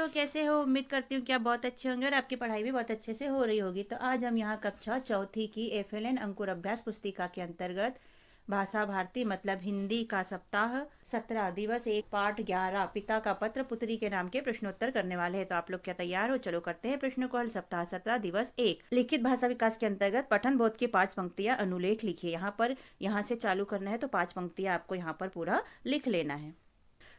कैसे हो? उम्मीद करती हूँ कि आप बहुत अच्छे होंगे और आपकी पढ़ाई भी बहुत अच्छे से हो रही होगी। तो आज हम यहाँ कक्षा चौथी की एफएलएन अंकुर अभ्यास पुस्तिका के अंतर्गत भाषा भारती मतलब हिंदी का सप्ताह 17 दिवस 1 पाठ 11 पिता का पत्र पुत्री के नाम के प्रश्नोत्तर करने वाले हैं। तो आप लोग क्या तैयार हो? चलो करते हैं प्रश्नों को हल। सप्ताह 17 दिवस 1 लिखित भाषा विकास के अंतर्गत पठन बोध की 5 पंक्तियां अनुलेख लिखिए। यहाँ से चालू करना है तो 5 पंक्तियां आपको यहाँ पर पूरा लिख लेना है।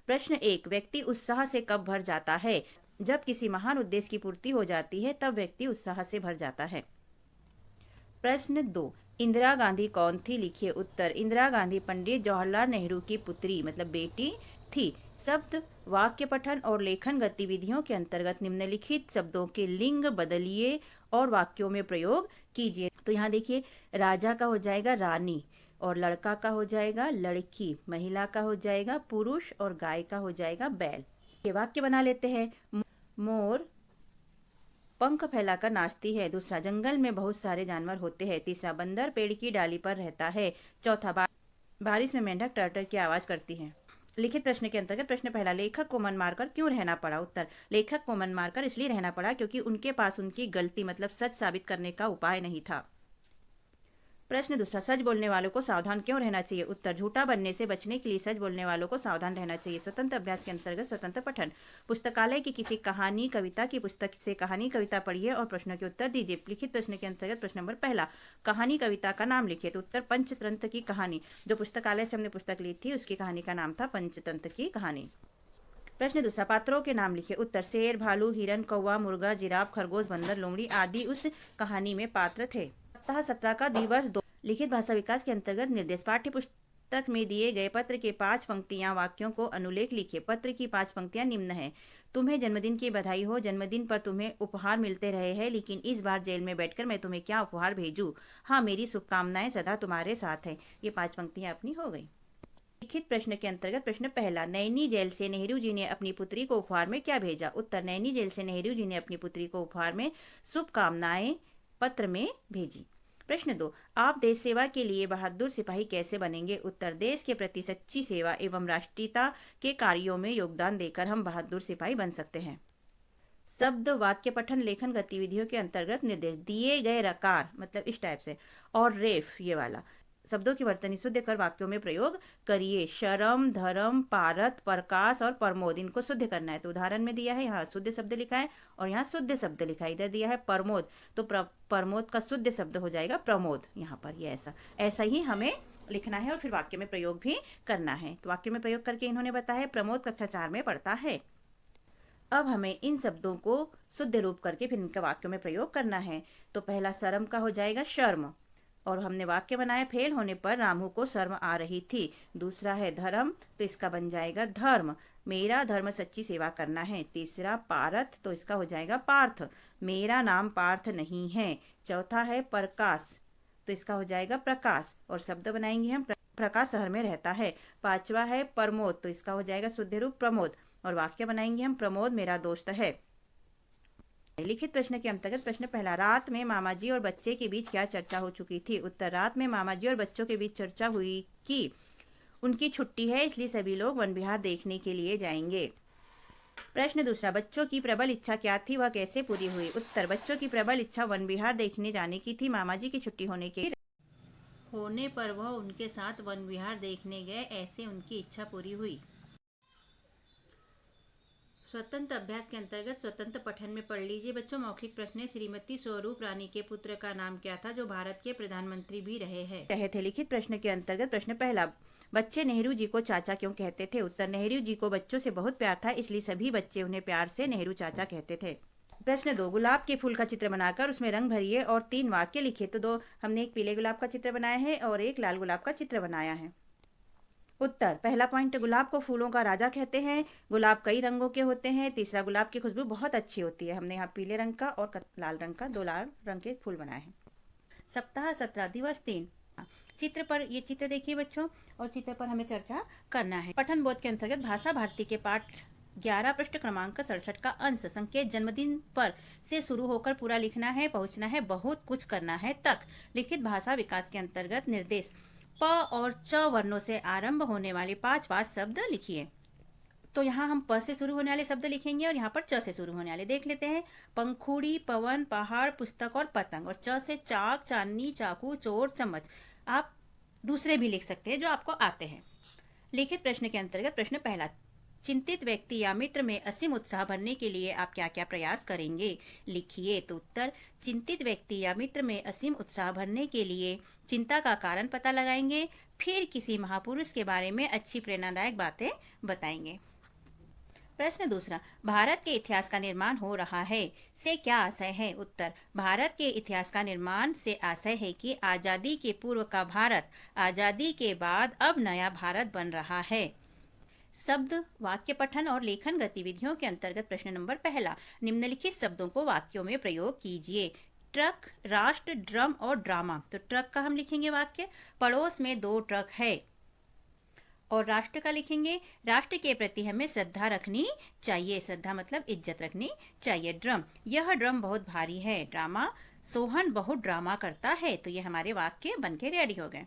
प्रश्न 1, व्यक्ति उत्साह से कब भर जाता है? जब किसी महान उद्देश्य की पूर्ति हो जाती है तब व्यक्ति उत्साह से भर जाता है। प्रश्न 2, इंदिरा गांधी कौन थी? लिखिए उत्तर। इंदिरा गांधी पंडित जवाहरलाल नेहरू की पुत्री मतलब बेटी थी। शब्द वाक्य पठन और लेखन गतिविधियों के अंतर्गत निम्नलिखित शब्दों के लिंग बदलिए और वाक्यों में प्रयोग कीजिए। तो यहाँ देखिए, राजा का हो जाएगा रानी, और लड़का का हो जाएगा लड़की, महिला का हो जाएगा पुरुष, और गाय का हो जाएगा बैल। ये वाक्य बना लेते हैं। मोर पंख फैलाकर नाचती है। दूसरा, जंगल में बहुत सारे जानवर होते हैं। तीसरा, बंदर पेड़ की डाली पर रहता है। चौथा, बारिश में मेंढक टर्टर की आवाज करती है। लिखित प्रश्न के अंतर्गत प्रश्न पहला, लेखक को मन मारकर क्यों रहना पड़ा? उत्तर, लेखक को मन मारकर इसलिए रहना पड़ा क्योंकि उनके पास उनकी गलती मतलब सच साबित करने का उपाय नहीं था। प्रश्न दूसरा, सच बोलने वालों को सावधान क्यों रहना चाहिए? उत्तर, झूठा बनने से बचने के लिए सच बोलने वालों को सावधान रहना चाहिए। स्वतंत्र अभ्यास के अंतर्गत स्वतंत्र पठन। पुस्तकालय की किसी कहानी कविता की पुस्तक से कहानी कविता पढ़िए और प्रश्नों के उत्तर दीजिए। लिखित प्रश्न के अंतर्गत प्रश्न नंबर पहला, कहानी कविता का नाम लिखिए। तो उत्तर, पंचतंत्र की कहानी। जो पुस्तकालय से हमने पुस्तक ली थी उसकी कहानी का नाम था पंचतंत्र की कहानी। प्रश्न दूसरा, पात्रों के नाम लिखिए। उत्तर, शेर, भालू, हिरन, कौवा, मुर्गा, जिराफ, खरगोश, बंदर, लोमड़ी आदि उस कहानी में पात्र थे। सप्ताह 17 का दिवस 2 लिखित भाषा विकास के अंतर्गत निर्देश। पाठ्य पुस्तक में दिए गए पत्र के 5 पंक्तियां वाक्यों को अनुलेख लिखिए। पत्र की 5 पंक्तियां निम्न है। तुम्हें जन्मदिन की बधाई हो। जन्मदिन पर तुम्हें उपहार मिलते रहे हैं, लेकिन इस बार जेल में बैठकर मैं तुम्हें क्या उपहार भेजूं? हाँ, मेरी शुभकामनाएं सदा तुम्हारे साथ है। ये 5 पंक्तियां अपनी हो गई। लिखित प्रश्न के अंतर्गत प्रश्न पहला, नैनी जेल से नेहरू जी ने अपनी पुत्री को उपहार में क्या भेजा? उत्तर, नैनी जेल से नेहरू जी ने अपनी पुत्री को उपहार में शुभकामनाएं पत्र में भेजी। प्रश्न 2, आप देश सेवा के लिए बहादुर सिपाही कैसे बनेंगे? उत्तर, देश के प्रति सच्ची सेवा एवं राष्ट्रीयता के कार्यों में योगदान देकर हम बहादुर सिपाही बन सकते हैं। शब्द वाक्य पठन लेखन गतिविधियों के अंतर्गत निर्देश। दिए गए रकार मतलब इस टाइप से और रेफ ये वाला शब्दों की वर्तनी शुद्ध कर वाक्यों में प्रयोग करिए। शरम, धर्म, पारत, प्रकाश और प्रमोद, इनको शुद्ध करना है। तो उदाहरण में दिया है, यहाँ शुद्ध शब्द लिखा है और यहाँ शुद्ध शब्द लिखा है। इधर दिया है प्रमोद, तो प्रमोद का शुद्ध शब्द हो जाएगा प्रमोद। यहाँ पर ये ऐसा ही हमें लिखना है और फिर वाक्य में प्रयोग भी करना है। तो वाक्य में प्रयोग करके इन्होंने बताया प्रमोद कक्षा 4 में पढ़ता है। अब हमें इन शब्दों को शुद्ध रूप करके फिर इनका वाक्यों में प्रयोग करना है। तो पहला, शर्म का हो जाएगा शर्म, और हमने वाक्य बनाया, फेल होने पर रामू को शर्म आ रही थी। दूसरा है धर्म, तो इसका बन जाएगा धर्म, मेरा धर्म सच्ची सेवा करना है। तीसरा, पारथ, तो इसका हो जाएगा पार्थ, मेरा नाम पार्थ नहीं है। चौथा है प्रकाश, तो इसका हो जाएगा प्रकाश, और शब्द बनाएंगे हम, प्रकाश शहर में रहता है। पांचवा है प्रमोद, तो इसका हो जाएगा शुद्ध रूप प्रमोद, और वाक्य बनाएंगे हम, प्रमोद मेरा दोस्त है। लिखित प्रश्न के अंतर्गत प्रश्न पहला, रात में मामा जी और बच्चे के बीच क्या चर्चा हो चुकी थी? उत्तर, रात में मामा जी और बच्चों के बीच चर्चा हुई कि उनकी छुट्टी है इसलिए सभी लोग वन विहार देखने के लिए जाएंगे। प्रश्न दूसरा, बच्चों की प्रबल इच्छा क्या थी, वह कैसे पूरी हुई? उत्तर, बच्चों की प्रबल इच्छा वन विहार देखने जाने की थी। मामा जी की छुट्टी होने पर वह उनके साथ वन विहार देखने गए, ऐसे उनकी इच्छा पूरी हुई। स्वतंत्र अभ्यास के अंतर्गत स्वतंत्र पठन में पढ़ लीजिए बच्चों। मौखिक प्रश्न, श्रीमती स्वरूप रानी के पुत्र का नाम क्या था जो भारत के प्रधानमंत्री भी रहे थे? लिखित प्रश्न के अंतर्गत प्रश्न पहला, बच्चे नेहरू जी को चाचा क्यों कहते थे? उत्तर, नेहरू जी को बच्चों से बहुत प्यार था इसलिए सभी बच्चे उन्हें प्यार से नेहरू चाचा कहते थे। प्रश्न 2, गुलाब के फूल का चित्र बनाकर उसमें रंग भरिए और 3 वाक्य लिखिए। तो हमने एक पीले गुलाब का चित्र बनाया है और एक लाल गुलाब का चित्र बनाया है। उत्तर, पहला पॉइंट, गुलाब को फूलों का राजा कहते हैं। गुलाब कई रंगों के होते हैं। तीसरा, गुलाब की खुशबू बहुत अच्छी होती है। हमने यहाँ पीले रंग का और लाल रंग का 2 लाल रंग के फूल बनाए हैं। सप्ताह 17 दिवस 3 चित्र पर, ये चित्र देखिए बच्चों, और चित्र पर हमें चर्चा करना है। पठन बोध के अंतर्गत भाषा भारती के पाठ 11 पृष्ठ क्रमांक 67 का अंश संकेत जन्मदिन पर से शुरू होकर पूरा लिखना है, पहुंचना है बहुत कुछ करना है तक। लिखित भाषा विकास के अंतर्गत निर्देश, प और च वर्णों से आरंभ होने वाले 5 शब्द लिखिए। तो यहाँ हम प से शुरू होने वाले शब्द लिखेंगे और यहाँ पर च से शुरू होने वाले देख लेते हैं। पंखुड़ी, पवन, पहाड़, पुस्तक और पतंग। और च से चाक, चांदनी, चाकू, चोर, चम्मच। आप दूसरे भी लिख सकते हैं जो आपको आते हैं। लिखित प्रश्न के अंतर्गत प्रश्न पहला, चिंतित व्यक्ति या मित्र में असीम उत्साह भरने के लिए आप क्या क्या प्रयास करेंगे, लिखिए। तो उत्तर, चिंतित व्यक्ति या मित्र में असीम उत्साह भरने के लिए चिंता का कारण पता लगाएंगे, फिर किसी महापुरुष के बारे में अच्छी प्रेरणादायक बातें बताएंगे। प्रश्न दूसरा, भारत के इतिहास का निर्माण हो रहा है से क्या आशय है। उत्तर, भारत के इतिहास का निर्माण से आशय है कि आजादी के पूर्व का भारत आजादी के बाद अब नया भारत बन रहा है। शब्द, वाक्य पठन और लेखन गतिविधियों के अंतर्गत प्रश्न नंबर पहला, निम्नलिखित शब्दों को वाक्यों में प्रयोग कीजिए। ट्रक, राष्ट्र, ड्रम और ड्रामा। तो ट्रक का हम लिखेंगे वाक्य, पड़ोस में 2 ट्रक है। और राष्ट्र का लिखेंगे, राष्ट्र के प्रति हमें श्रद्धा रखनी चाहिए। श्रद्धा मतलब इज्जत रखनी चाहिए। ड्रम, यह ड्रम बहुत भारी है। ड्रामा, सोहन बहुत ड्रामा करता है। तो ये हमारे वाक्य बनके रेडी हो गए।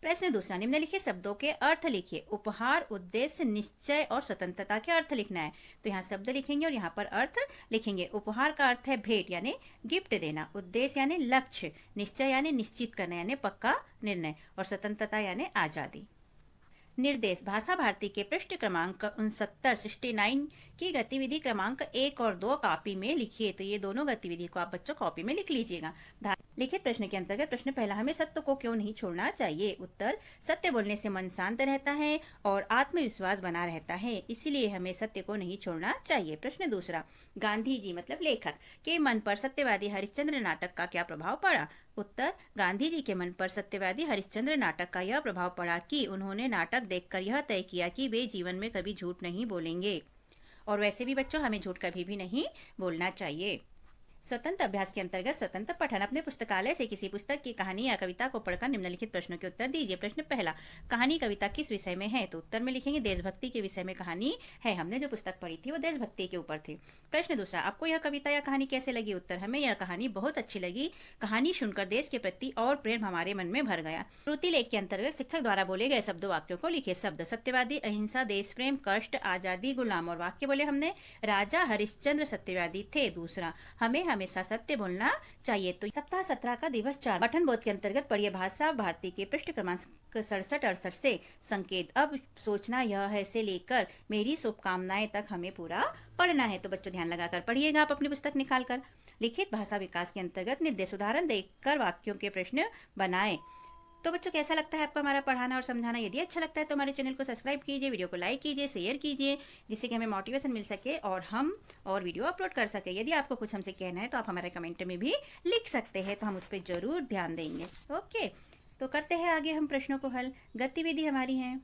प्रश्न दूसरा, निम्नलिखित शब्दों के अर्थ लिखिए। उपहार, उद्देश्य, निश्चय और स्वतंत्रता के अर्थ लिखना है। तो यहाँ शब्द लिखेंगे और यहाँ पर अर्थ लिखेंगे। उपहार का अर्थ है भेंट यानी गिफ्ट देना। उद्देश्य यानी लक्ष्य। निश्चय यानी निश्चित करना यानी पक्का निर्णय। और स्वतंत्रता यानी आजादी। निर्देश, भाषा भारती के पृष्ठ क्रमांक 69 की गतिविधि क्रमांक 1 और 2 कॉपी में लिखिए। तो ये दोनों गतिविधि को आप बच्चों कॉपी में लिख लीजिएगा। लिखित प्रश्न के अंतर्गत प्रश्न पहला, हमें सत्य को क्यों नहीं छोड़ना चाहिए। उत्तर, सत्य बोलने से मन शांत रहता है और आत्मविश्वास बना रहता है, इसलिए हमें सत्य को नहीं छोड़ना चाहिए। प्रश्न दूसरा, गांधी जी मतलब लेखक के मन पर सत्यवादी हरिश्चंद्र नाटक का क्या प्रभाव पड़ा। उत्तर, गांधी जी के मन पर सत्यवादी हरिश्चंद्र नाटक का यह प्रभाव पड़ा कि उन्होंने नाटक देखकर यह तय किया कि वे जीवन में कभी झूठ नहीं बोलेंगे। और वैसे भी बच्चों, हमें झूठ कभी भी नहीं बोलना चाहिए। स्वतंत्र अभ्यास के अंतर्गत स्वतंत्र पठन, अपने पुस्तकालय से किसी पुस्तक की कहानी या कविता को पढ़कर निम्नलिखित प्रश्नों के उत्तर दीजिए। प्रश्न पहला, कहानी कविता किस विषय में है। तो उत्तर में लिखेंगे देशभक्ति के विषय में कहानी है। हमने जो पुस्तक पढ़ी थी वो देशभक्ति के ऊपर थी। प्रश्न दूसरा, आपको यह कविता या कहानी कैसे लगी। उत्तर, हमें यह कहानी बहुत अच्छी लगी। कहानी सुनकर देश के प्रति और प्रेम हमारे मन में भर गया। श्रुति लेख के अंतर्गत शिक्षक द्वारा बोले गए शब्दों वाक्यों को लिखे। शब्द, सत्यवादी, अहिंसा, देश प्रेम, कष्ट, आजादी, गुलाम। और वाक्य बोले हमने, राजा हरिश्चंद्र सत्यवादी थे। दूसरा, हमें हमेशा सत्य बोलना चाहिए। तो सप्ताह 17 का दिवस 4 पठन बोध के अंतर्गत पढ़िए भाषा भारती के पृष्ठ क्रमांक 67-68 से संकेत, अब सोचना यह है से लेकर मेरी शुभकामनाएं तक हमें पूरा पढ़ना है। तो बच्चों ध्यान लगाकर पढ़िएगा आप अपनी पुस्तक निकालकर। लिखित भाषा विकास के अंतर्गत निर्देश, उदाहरण देकर वाक्यों के प्रश्न बनाएं। तो बच्चों, कैसा लगता है आपको हमारा पढ़ाना और समझाना। यदि अच्छा लगता है तो हमारे चैनल को सब्सक्राइब कीजिए, वीडियो को लाइक कीजिए, शेयर कीजिए, जिससे कि हमें मोटिवेशन मिल सके और हम और वीडियो अपलोड कर सके। यदि आपको कुछ हमसे कहना है तो आप हमारे कमेंट में भी लिख सकते हैं, तो हम उस पर जरूर ध्यान देंगे। ओके, तो करते हैं आगे हम प्रश्नों को हल। गतिविधि हमारी है,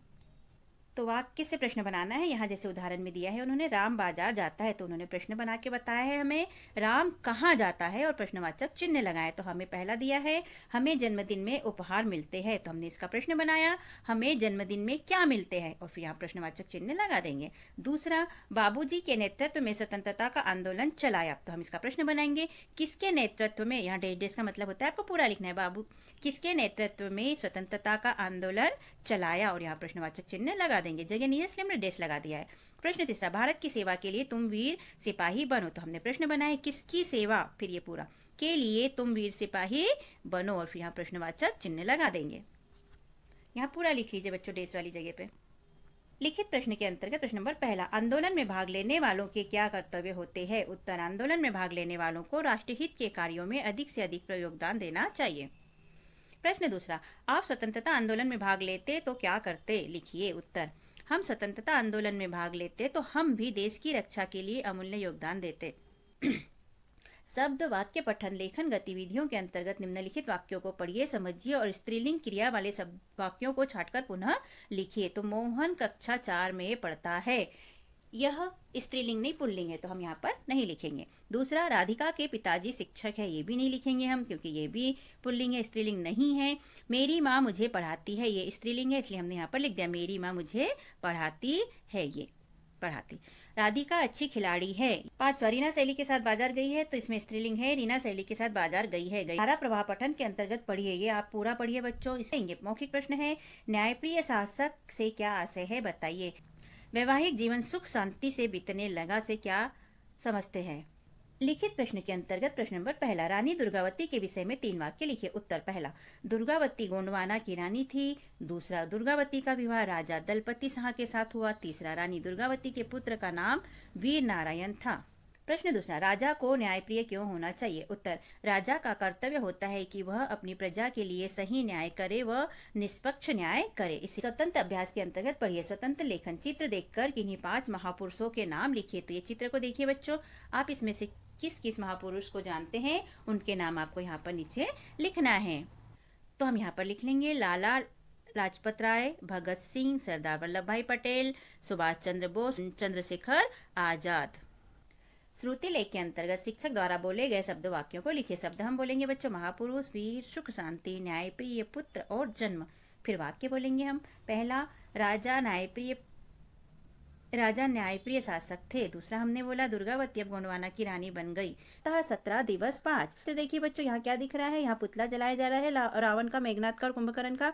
तो वाक्य से प्रश्न बनाना है। यहाँ जैसे उदाहरण में दिया है उन्होंने, राम बाजार जाता है। तो उन्होंने प्रश्न बना के बताया है हमें राम कहाँ जाता है और प्रश्नवाचक चिन्ह लगाए। तो हमें पहला दिया है, हमें जन्मदिन में उपहार मिलते हैं। तो हमने इसका प्रश्न बनाया, हमें जन्मदिन में क्या मिलते हैं, और फिर यहाँ प्रश्नवाचक चिन्ह लगा देंगे। दूसरा, बाबूजी के नेतृत्व में स्वतंत्रता का आंदोलन चलाया। तो हम इसका प्रश्न बनाएंगे, किसके नेतृत्व में। यहाँ डेश का मतलब होता है आपको पूरा लिखना है। बाबू किसके नेतृत्व में स्वतंत्रता का आंदोलन चलाया, और यहाँ प्रश्नवाचक चिन्ह लगा देंगे। जगह नहीं है इसलिए हमने डेश लगा दिया है। प्रश्न तीसरा, भारत की सेवा के लिए तुम वीर सिपाही बनो। तो हमने प्रश्न बनाया, किसकी सेवा, फिर ये पूरा के लिए तुम वीर सिपाही बनो, और फिर यहाँ प्रश्नवाचक चिन्ह लगा देंगे। यहाँ पूरा लिख लीजिए बच्चों डेश वाली जगह पे। लिखित प्रश्न के अंतर्गत प्रश्न नंबर पहला, आंदोलन में भाग लेने वालों के क्या कर्तव्य होते हैं। उत्तर, आंदोलन में भाग लेने वालों को राष्ट्रहित के कार्यों में अधिक से अधिक योगदान देना चाहिए। प्रश्न दूसरा, आप स्वतंत्रता आंदोलन में भाग लेते तो क्या करते, लिखिए। उत्तर, हम स्वतंत्रता आंदोलन में भाग लेते तो हम भी देश की रक्षा के लिए अमूल्य योगदान देते। शब्द, वाक्य पठन, लेखन गतिविधियों के अंतर्गत निम्नलिखित वाक्यों को पढ़िए, समझिए और स्त्रीलिंग क्रिया वाले सब वाक्यों को छांटकर पुनः लिखिए। तो मोहन कक्षा 4 में पढ़ता है, यह स्त्रीलिंग नहीं पुल्लिंग है, तो हम यहाँ पर नहीं लिखेंगे। दूसरा, राधिका के पिताजी शिक्षक है, ये भी नहीं लिखेंगे हम, क्योंकि ये भी पुल्लिंग है, स्त्रीलिंग नहीं है। मेरी माँ मुझे पढ़ाती है, ये स्त्रीलिंग है, इसलिए हमने यहाँ पर लिख दिया मेरी माँ मुझे पढ़ाती है, ये पढ़ाती। राधिका अच्छी खिलाड़ी है। 5, रीना सहेली के साथ बाजार गई है, तो इसमें स्त्रीलिंग है, रीना सहेली के साथ बाजार गई है। धारा प्रवाह पठन के अंतर्गत पढ़िए, ये आप पूरा पढ़िए बच्चों। इससे मौखिक प्रश्न है, न्यायप्रिय शासक से क्या आशय है, बताइए। वैवाहिक जीवन सुख शांति से बीतने लगा से क्या समझते हैं। लिखित प्रश्न के अंतर्गत प्रश्न नंबर पहला, रानी दुर्गावती के विषय में 3 वाक्य लिखिए। उत्तर पहला, दुर्गावती गोंडवाना की रानी थी। दूसरा, दुर्गावती का विवाह राजा दलपति शाह के साथ हुआ। तीसरा, रानी दुर्गावती के पुत्र का नाम वीर नारायण था। प्रश्न दूसरा, राजा को न्यायप्रिय क्यों होना चाहिए। उत्तर, राजा का कर्तव्य होता है कि वह अपनी प्रजा के लिए सही न्याय करे व निष्पक्ष न्याय करे। इसी स्वतंत्र अभ्यास के अंतर्गत पढ़िए स्वतंत्र लेखन। चित्र देखकर किन्हीं 5 महापुरुषों के नाम लिखिए। तो ये चित्र को देखिए बच्चों, आप इसमें से किस किस महापुरुष को जानते हैं, उनके नाम आपको यहाँ पर नीचे लिखना है। तो हम यहाँ पर लिख लेंगे लाला लाजपत राय, भगत सिंह, सरदार वल्लभ भाई पटेल, सुभाष चंद्र बोस, चंद्रशेखर आजाद। श्रुति लेख के अंतर्गत शिक्षक द्वारा बोले गए शब्द वाक्यों को लिखिए। शब्द हम बोलेंगे बच्चों, महापुरुष, वीर, सुख शांति, न्यायप्रिय, पुत्र और जन्म। फिर वाक्य बोलेंगे हम। पहला, राजा न्यायप्रिय शासक थे। दूसरा हमने बोला दुर्गावती अब गोंडवाना की रानी बन गई। 17 दिवस 5। तो देखिए बच्चों, यहाँ क्या दिख रहा है, यहाँ पुतला जलाया जा रहा है रावण का, मेघनाथ का और कुंभकर्ण का।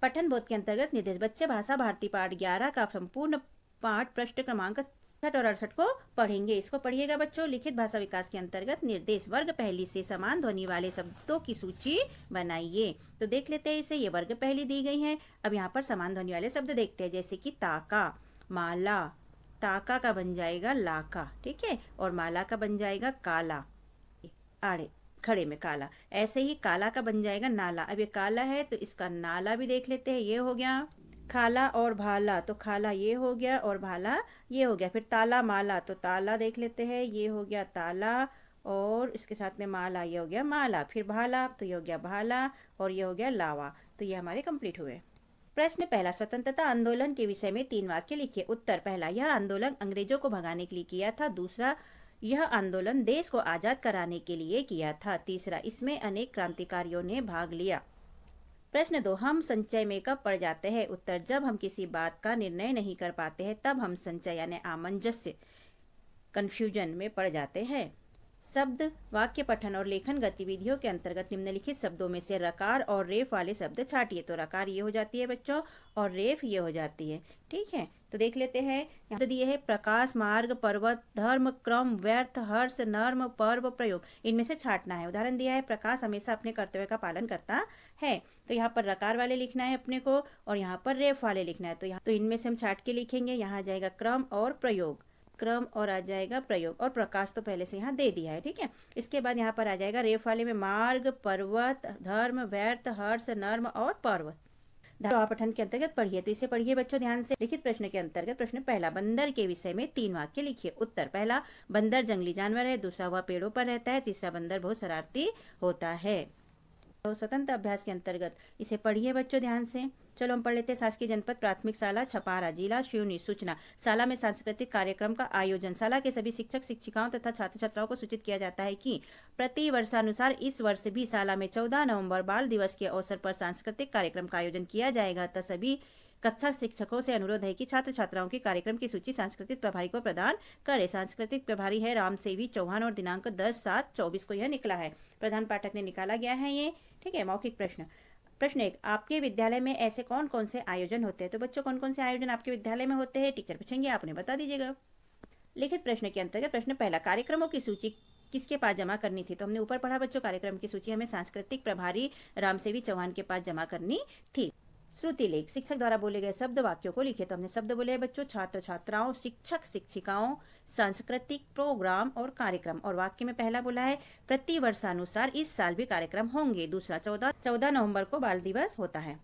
पठन बोध के अंतर्गत निर्देश, बच्चे भाषा भारती पाठ 11 का संपूर्ण पाठ पृष्ठ क्रमांक 67 और 68 को पढ़ेंगे। इसको पढ़िएगा बच्चों। लिखित भाषा विकास के अंतर्गत निर्देश, वर्ग पहली से समान ध्वनि वाले शब्दों की सूची बनाइए। तो देख लेते हैं इसे, ये वर्ग पहली दी गई है। अब यहाँ पर समान ध्वनि वाले शब्द देखते हैं, जैसे कि ताका, माला। ताका का बन जाएगा लाका, ठीक है, और माला का बन जाएगा काला, आड़े खड़े में काला। ऐसे ही काला का बन जाएगा नाला। अब ये काला है तो इसका नाला भी देख लेते हैं। ये हो गया खाला और भाला, तो खाला ये हो गया और भाला ये हो गया। फिर ताला माला, तो ताला देख लेते हैं, ये हो गया ताला और इसके साथ में माला, ये हो गया माला। फिर भाला, तो ये हो गया भाला और ये हो गया लावा। तो ये हमारे कंप्लीट हुए। प्रश्न पहला, स्वतंत्रता आंदोलन के विषय में 3 वाक्य लिखिए। उत्तर पहला, यह आंदोलन अंग्रेजों को भगाने के लिए किया था। दूसरा, यह आंदोलन देश को आजाद कराने के लिए किया था। तीसरा, इसमें अनेक क्रांतिकारियों ने भाग लिया। प्रश्न 2, हम संचय में कब पड़ जाते हैं। उत्तर, जब हम किसी बात का निर्णय नहीं कर पाते हैं तब हम संचय यानी आमंजस्य, कंफ्यूजन में पड़ जाते हैं। शब्द वाक्य पठन और लेखन गतिविधियों के अंतर्गत निम्नलिखित शब्दों में से रकार और रेफ वाले शब्द छाटिए। तो रकार ये हो जाती है बच्चों और रेफ ये हो जाती है, ठीक है। तो देख लेते हैं, यहाँ दिए है प्रकाश, मार्ग, पर्वत, धर्म, क्रम, व्यर्थ, हर्ष, नर्म, पर्व, प्रयोग। इनमें से छाटना है। उदाहरण दिया है, प्रकाश हमेशा अपने कर्तव्य का पालन करता है। तो यहाँ पर रकार वाले लिखना है अपने को और यहाँ पर रेफ वाले लिखना है। तो इनमें से हम छाट के लिखेंगे। यहाँ आ जाएगा क्रम और प्रयोग, क्रम और आ जाएगा प्रयोग, और प्रकाश तो पहले से यहाँ दे दिया है, ठीक है। इसके बाद यहाँ पर आ जाएगा रेफ वाले में मार्ग, पर्वत, धर्म, व्यर्थ, हर्ष, नर्म और पर्व। पठन के अंतर्गत पढ़िए। तो इसे पढ़िए बच्चों ध्यान से। लिखित प्रश्न के अंतर्गत प्रश्न पहला, बंदर के विषय में 3 वाक्य लिखिए। उत्तर पहला, बंदर जंगली जानवर है। दूसरा, वह पेड़ों पर रहता है। तीसरा, बंदर बहुत शरारती होता है। तो स्वतंत्र अभ्यास के अंतर्गत इसे पढ़िए बच्चों ध्यान से। चलो हम पढ़ लेते हैं। शासकीय जनपद प्राथमिक शाला छपारा, जिला शिवनी। सूचना, शाला में सांस्कृतिक कार्यक्रम का आयोजन। शाला के सभी शिक्षक शिक्षिकाओं तथा छात्र छात्राओं को सूचित किया जाता है कि प्रति वर्षानुसार इस वर्ष भी शाला में 14 नवंबर बाल दिवस के अवसर पर सांस्कृतिक कार्यक्रम का आयोजन किया जाएगा। तथा सभी कक्षा शिक्षकों से अनुरोध है कि छात्र छात्राओं की कार्यक्रम की सूची सांस्कृतिक प्रभारी को प्रदान करे। सांस्कृतिक प्रभारी है रामसेवी चौहान और दिनांक 10/7/24 को यह निकला है। प्रधान पाठक ने निकाला गया है ये, ठीक है। मौखिक प्रश्न। प्रश्न 1, आपके विद्यालय में ऐसे कौन कौन से आयोजन होते हैं। तो बच्चों, कौन कौन से आयोजन आपके विद्यालय में होते हैं, टीचर पूछेंगे, आपने बता दीजिएगा। लिखित प्रश्न के अंतर्गत प्रश्न पहला, कार्यक्रमों की सूची किसके पास जमा करनी थी। तो हमने ऊपर पढ़ा बच्चों, कार्यक्रम की सूची हमें सांस्कृतिक प्रभारी रामसेवी चौहान के पास जमा करनी थी। श्रुति लेख, शिक्षक द्वारा बोले गए शब्द वाक्यों को लिखे। तो हमने शब्द बोले हैं बच्चों, छात्र छात्राओं, शिक्षक शिक्षिकाओं, सांस्कृतिक प्रोग्राम और कार्यक्रम। और वाक्य में पहला बोला है, प्रति वर्षानुसार इस साल भी कार्यक्रम होंगे। दूसरा, 14 नवंबर को बाल दिवस होता है।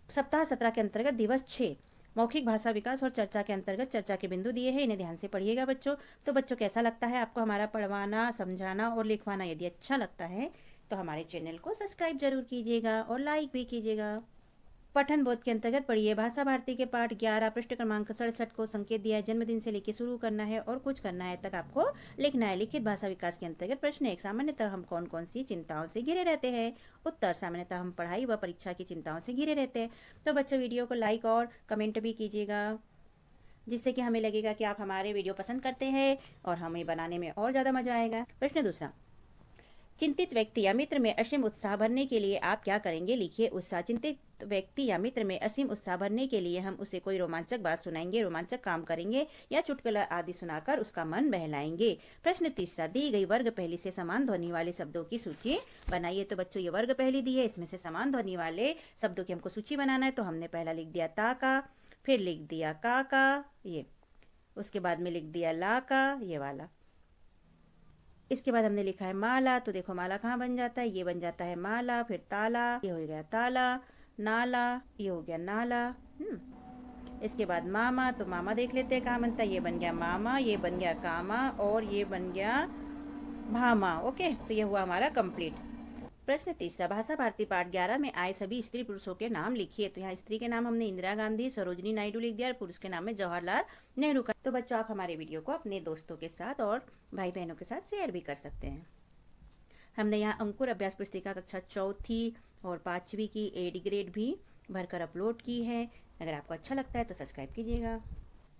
सप्ताह 17 के अंतर्गत दिवस 6, मौखिक भाषा विकास और चर्चा के अंतर्गत चर्चा के बिंदु दिए हैं, इन्हें ध्यान से पढ़िएगा बच्चों। तो बच्चों, कैसा लगता है आपको हमारा पढ़वाना, समझाना और लिखवाना। यदि अच्छा लगता है तो हमारे चैनल को सब्सक्राइब जरूर कीजिएगा और लाइक भी कीजिएगा। पठन बोध के अंतर्गत पढ़िए। भाषा भारती के पाठ 11 पृष्ठ क्रमांक 67 को संकेत दिया है। जन्मदिन से लेकर शुरू करना है और कुछ करना है तक आपको लिखना है। लिखित भाषा विकास के अंतर्गत प्रश्न 1, सामान्यतः हम कौन कौन सी चिंताओं से घिरे रहते हैं। उत्तर, सामान्यतः हम पढ़ाई व परीक्षा की चिंताओं से घिरे रहते हैं। तो बच्चों, वीडियो को लाइक और कमेंट भी कीजिएगा, जिससे कि हमें लगेगा कि आप हमारे वीडियो पसंद करते हैं और हमें बनाने में और ज़्यादा मजा आएगा। प्रश्न दूसरा, चिंतित व्यक्ति या मित्र में असीम उत्साह भरने के लिए आप क्या करेंगे, लिखिए उत्साह। चिंतित व्यक्ति या मित्र में असीम उत्साह भरने के लिए हम उसे कोई रोमांचक बात सुनाएंगे, रोमांचक काम करेंगे या चुटकुला आदि सुनाकर उसका मन बहलाएंगे। प्रश्न तीसरा, दी गई वर्ग पहली से समान ध्वनि वाले शब्दों की सूची बनाइए। तो बच्चों, ये वर्ग पहली दी है, इसमें से समान ध्वनि वाले शब्दों की हमको सूची बनाना है। तो हमने पहला लिख दिया ताका, फिर लिख दिया काका, ये, उसके बाद में लिख दिया लाका, ये वाला। इसके बाद हमने लिखा है माला, तो देखो माला कहाँ बन जाता है, ये बन जाता है माला। फिर ताला, ये हो गया ताला। नाला, ये हो गया नाला। इसके बाद मामा, तो मामा देख लेते हैं कहाँ बनता है, ये बन गया मामा, ये बन गया कामा और ये बन गया भामा। ओके, तो ये हुआ हमारा कंप्लीट। प्रश्न तीसरा, भाषा भारती पाठ 11 में आए सभी स्त्री पुरुषों के नाम लिखिए। तो यहाँ स्त्री के नाम हमने इंदिरा गांधी, सरोजनी नायडू लिख दिया और पुरुष के नाम में जवाहरलाल नेहरू का। तो बच्चों, आप हमारे वीडियो को अपने दोस्तों के साथ और भाई बहनों के साथ शेयर भी कर सकते हैं। हमने यहाँ अंकुर अभ्यास पुस्तिका कक्षा 4 और 5वीं की एडी ग्रेड भी भरकर अपलोड की है। अगर आपको अच्छा लगता है तो सब्सक्राइब कीजिएगा।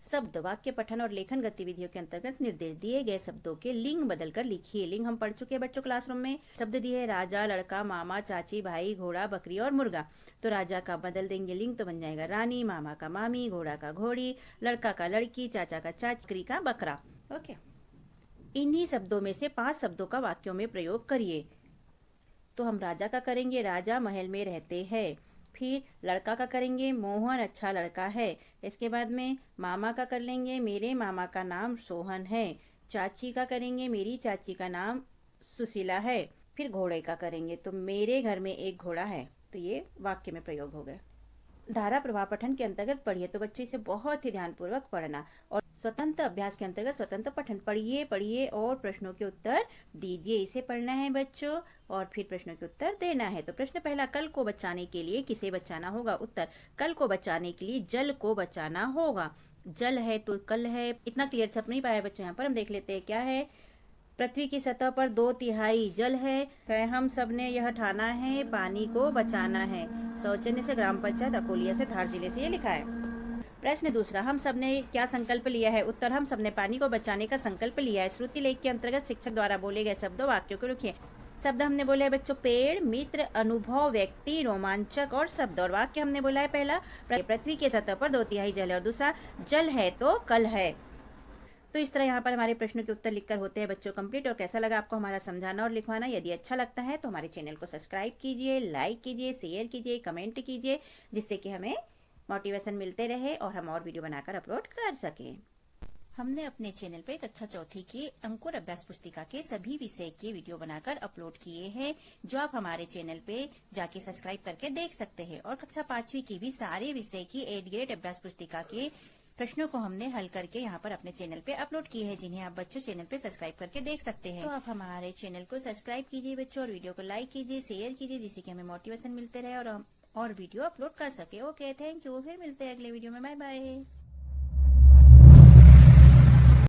शब्द, वाक्य पठन और लेखन गतिविधियों के अंतर्गत निर्देश दिए गए शब्दों के लिंग बदलकर लिखिए। लिंग हम पढ़ चुके हैं बच्चों क्लासरूम में। शब्द दिए है राजा, लड़का, मामा, चाची, भाई, घोड़ा, बकरी और मुर्गा। तो राजा का बदल देंगे लिंग, तो बन जाएगा रानी, मामा का मामी, घोड़ा का घोड़ी, लड़का का लड़की, चाचा का चाची, बकरी का बकरा। ओके, इन्हीं शब्दों में से 5 शब्दों का वाक्यों में प्रयोग करिए। तो हम राजा का करेंगे, राजा महल में रहते हैं। फिर लड़का का करेंगे, मोहन अच्छा लड़का है। इसके बाद में मामा का कर लेंगे, मेरे मामा का नाम सोहन है। चाची का करेंगे, मेरी चाची का नाम सुशीला है। फिर घोड़े का करेंगे, तो मेरे घर में एक घोड़ा है। तो ये वाक्य में प्रयोग हो गए। धारा प्रवाह पठन के अंतर्गत पढ़िए। तो बच्चों, इसे बहुत ही ध्यानपूर्वक पढ़ना। और स्वतंत्र अभ्यास के अंतर्गत स्वतंत्र पठन पढ़िए और प्रश्नों के उत्तर दीजिए। इसे पढ़ना है बच्चों और फिर प्रश्नों के उत्तर देना है। तो प्रश्न पहला, कल को बचाने के लिए किसे बचाना होगा। उत्तर, कल को बचाने के लिए जल को बचाना होगा। जल है तो कल है। इतना क्लियर छप नहीं पाया बच्चों, यहाँ पर हम देख लेते हैं क्या है। पृथ्वी की सतह पर 2/3 जल है। हम सब ने यह ठाना है पानी को बचाना है। सौजन्य से ग्राम पंचायत अकोलिया से धार जिले से ये लिखा है। प्रश्न दूसरा, हम सब ने क्या संकल्प लिया है। उत्तर, हम सब ने पानी को बचाने का संकल्प लिया है। श्रुति लेख के अंतर्गत शिक्षक द्वारा बोले गए शब्दों वाक्यों को लिखिए। शब्द हमने बोले बच्चों पेड़, मित्र, अनुभव, व्यक्ति, रोमांचक और शब्द। और वाक्य हमने बोला है पहला, पृथ्वी की सतह पर 2/3 जल है और दूसरा जल है तो कल है। तो इस तरह यहाँ पर हमारे प्रश्नों के उत्तर लिखकर होते हैं बच्चों कंप्लीट। और कैसा लगा आपको हमारा समझाना और लिखवाना। यदि अच्छा लगता है तो हमारे चैनल को सब्सक्राइब कीजिए, लाइक कीजिए, शेयर कीजिए, कमेंट कीजिए, जिससे कि हमें मोटिवेशन मिलते रहे और हम और वीडियो बनाकर अपलोड कर सकें। हमने अपने चैनल पर कक्षा 4 की अंकुर अभ्यास पुस्तिका के सभी विषय के वीडियो बनाकर अपलोड किए हैं, जो आप हमारे चैनल पे जाके सब्सक्राइब करके देख सकते हैं। और कक्षा 5वीं की भी सारे विषय की 8 ग्रेड अभ्यास पुस्तिका के प्रश्नों को हमने हल करके यहाँ पर अपने चैनल पे अपलोड किए हैं, जिन्हें आप बच्चों चैनल पे सब्सक्राइब करके देख सकते हैं। तो आप हमारे चैनल को सब्सक्राइब कीजिए बच्चों और वीडियो को लाइक कीजिए, शेयर कीजिए, जिससे कि हमें मोटिवेशन मिलते रहे और हम और वीडियो अपलोड कर सके। Okay, thank you. फिर मिलते हैं अगले वीडियो में। Bye bye.